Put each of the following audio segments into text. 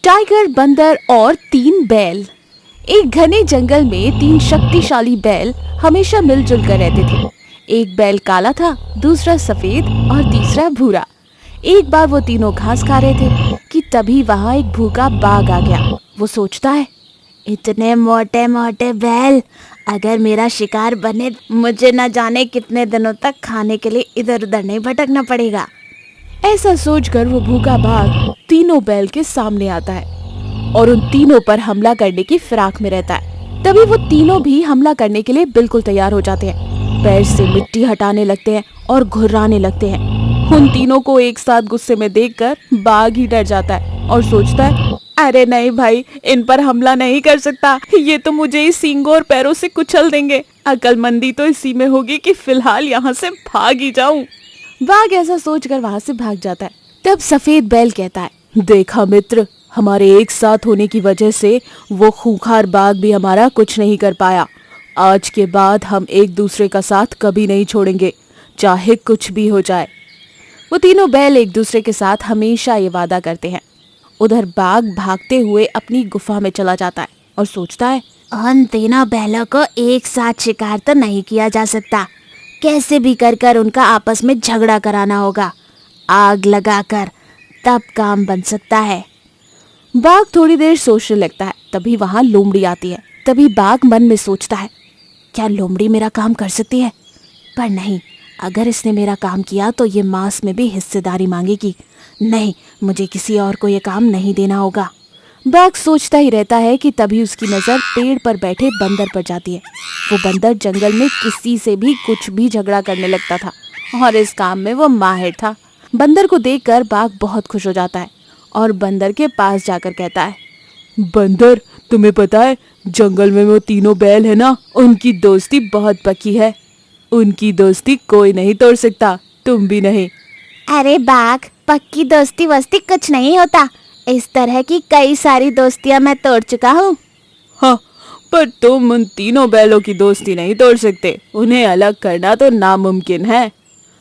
Tiger, बंदर और 3 बैल। एक घने जंगल में 3 शक्तिशाली बैल हमेशा मिलजुल कर रहते थे। एक बैल काला था, दूसरा सफेद और तीसरा भूरा। एक बार वो तीनों घास खा रहे थे कि तभी वहाँ एक भूखा बाघ आ गया। वो सोचता है, इतने मोटे मोटे बैल, अगर मेरा शिकार बने मुझे न जाने कितने दिनों तक खाने के लिए इधर उधर नहीं भटकना पड़ेगा। ऐसा सोचकर वो भूखा बाघ तीनों बैल के सामने आता है और उन तीनों पर हमला करने की फिराक में रहता है। तभी वो तीनों भी हमला करने के लिए बिल्कुल तैयार हो जाते हैं। पैर से मिट्टी हटाने लगते हैं और घुर्राने लगते हैं। उन तीनों को एक साथ गुस्से में देखकर बाघ ही डर जाता है और सोचता है, अरे नहीं भाई, इन पर हमला नहीं कर सकता, ये तो मुझे ही सींगों और पैरों से कुचल देंगे। अक्लमंदी तो इसी में होगी कि फिलहाल यहाँ से भाग ही जाऊं। बाघ ऐसा सोचकर वहाँ से भाग जाता है। तब सफेद बैल कहता है, देखा मित्र, हमारे एक साथ होने की वजह से वो खूंखार बाघ भी हमारा कुछ नहीं कर पाया। आज के बाद हम एक दूसरे का साथ कभी नहीं छोड़ेंगे, चाहे कुछ भी हो जाए। वो तीनों बैल एक दूसरे के साथ हमेशा ये वादा करते हैं। उधर बाघ भागते हुए अपनी गुफा में चला जाता है और सोचता है, उन तीनों बैलों को एक साथ शिकार तो नहीं किया जा सकता, कैसे भी कर उनका आपस में झगड़ा कराना होगा। आग लगाकर तब काम बन सकता है। बाघ थोड़ी देर सोचने लगता है। तभी वहाँ लोमड़ी आती है। तभी बाघ मन में सोचता है, क्या लोमड़ी मेरा काम कर सकती है? पर नहीं, अगर इसने मेरा काम किया तो ये मांस में भी हिस्सेदारी मांगेगी। नहीं, मुझे किसी और को ये काम नहीं देना होगा। बाघ सोचता ही रहता है कि तभी उसकी नज़र पेड़ पर बैठे बंदर पर जाती है। वो बंदर जंगल में किसी से भी कुछ भी झगड़ा करने लगता था और इस काम में वो माहिर था। बंदर को देखकर बाघ बहुत खुश हो जाता है और बंदर के पास जाकर कहता है, बंदर, तुम्हें पता है जंगल में वो तीनों बैल है ना, उनकी दोस्ती बहुत पक्की है। उनकी दोस्ती कोई नहीं तोड़ सकता, तुम भी नहीं। अरे बाघ, पक्की दोस्ती वस्ती कुछ नहीं होता। इस तरह की कई सारी दोस्तियां मैं तोड़ चुका हूँ। हाँ, पर तुम उन तीनों बैलों की दोस्ती नहीं तोड़ सकते। उन्हें अलग करना तो नामुमकिन है।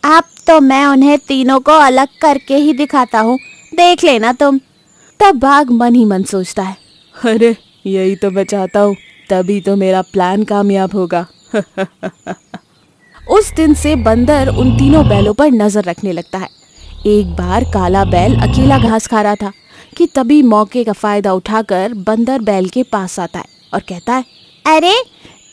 अब तो मैं उन्हें तीनों को अलग करके ही दिखाता हूँ, देख लेना तुम। तब बाघ मन ही मन सोचता है, अरे यही तो मैं चाहता हूँ, तभी तो मेरा प्लान कामयाब होगा। उस दिन से बंदर उन तीनों बैलों पर नजर रखने लगता है। एक बार काला बैल अकेला घास खा रहा था कि तभी मौके का फायदा उठाकर बंदर बैल के पास आता है और कहता है, अरे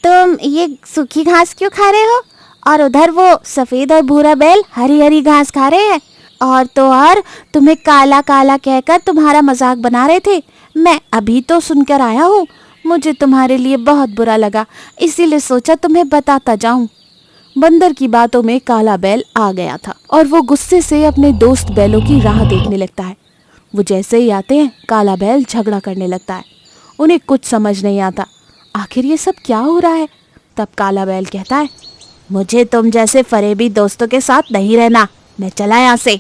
तुम ये सूखी घास क्यों खा रहे हो? और उधर वो सफेद और भूरा बैल हरी हरी घास खा रहे हैं। और तो और तुम्हें काला काला कहकर तुम्हारा मजाक बना रहे थे। मैं अभी तो सुनकर आया हूँ, मुझे तुम्हारे लिए बहुत बुरा लगा, इसीलिए सोचा तुम्हें बताता जाऊं। बंदर की बातों में काला बैल आ गया था और वो गुस्से से अपने दोस्त बैलों की राह देखने लगता है। वो जैसे ही आते हैं, काला बैल झगड़ा करने लगता है। उन्हें कुछ समझ नहीं आता, आखिर ये सब क्या हो रहा है। तब काला बैल कहता है, मुझे तुम जैसे फरेबी दोस्तों के साथ नहीं रहना, मैं चला यहाँ से।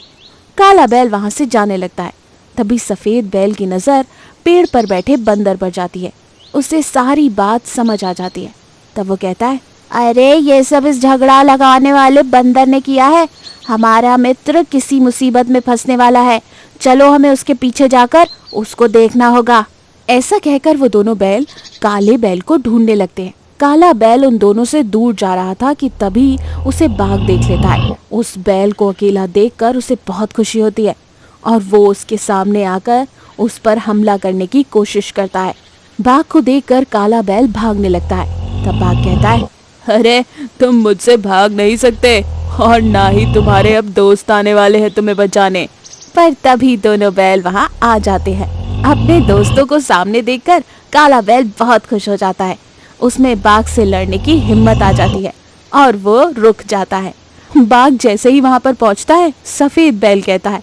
काला बैल वहाँ से जाने लगता है। तभी सफेद बैल की नज़र पेड़ पर बैठे बंदर पर जाती है। उसे सारी बात समझ आ जाती है। तब वो कहता है, अरे ये सब इस झगड़ा लगाने वाले बंदर ने किया है। हमारा मित्र किसी मुसीबत में फंसने वाला है, चलो हमें उसके पीछे जाकर उसको देखना होगा। ऐसा कहकर वो दोनों बैल काले बैल को ढूंढने लगते हैं। काला बैल उन दोनों से दूर जा रहा था कि तभी उसे बाघ देख लेता है। उस बैल को अकेला देखकर उसे बहुत खुशी होती है और वो उसके सामने आकर उस पर हमला करने की कोशिश करता है। बाघ को देखकर काला बैल भागने लगता है। तब बाघ कहता है, अरे तुम मुझसे भाग नहीं सकते और ना ही तुम्हारे अब दोस्त आने वाले हैं तुम्हें बचाने। पर तभी दोनों बैल वहाँ आ जाते हैं। अपने दोस्तों को सामने देखकर काला बैल बहुत खुश हो जाता है। उसमें बाघ से लड़ने की हिम्मत आ जाती है और वो रुक जाता है। बाघ जैसे ही वहाँ पर पहुँचता है, सफेद बैल कहता है,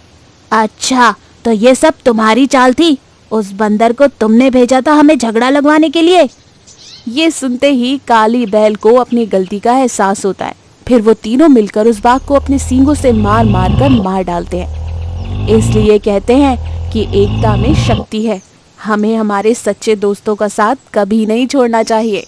अच्छा तो ये सब तुम्हारी चाल थी? उस बंदर को तुमने भेजा था हमें झगड़ा लगवाने के लिए? ये सुनते ही काली बैल को अपनी गलती का एहसास होता है। फिर वो तीनों मिलकर उस बाघ को अपने सींगों से मार मार कर मार डालते हैं। इसलिए कहते हैं कि एकता में शक्ति है। हमें हमारे सच्चे दोस्तों का साथ कभी नहीं छोड़ना चाहिए।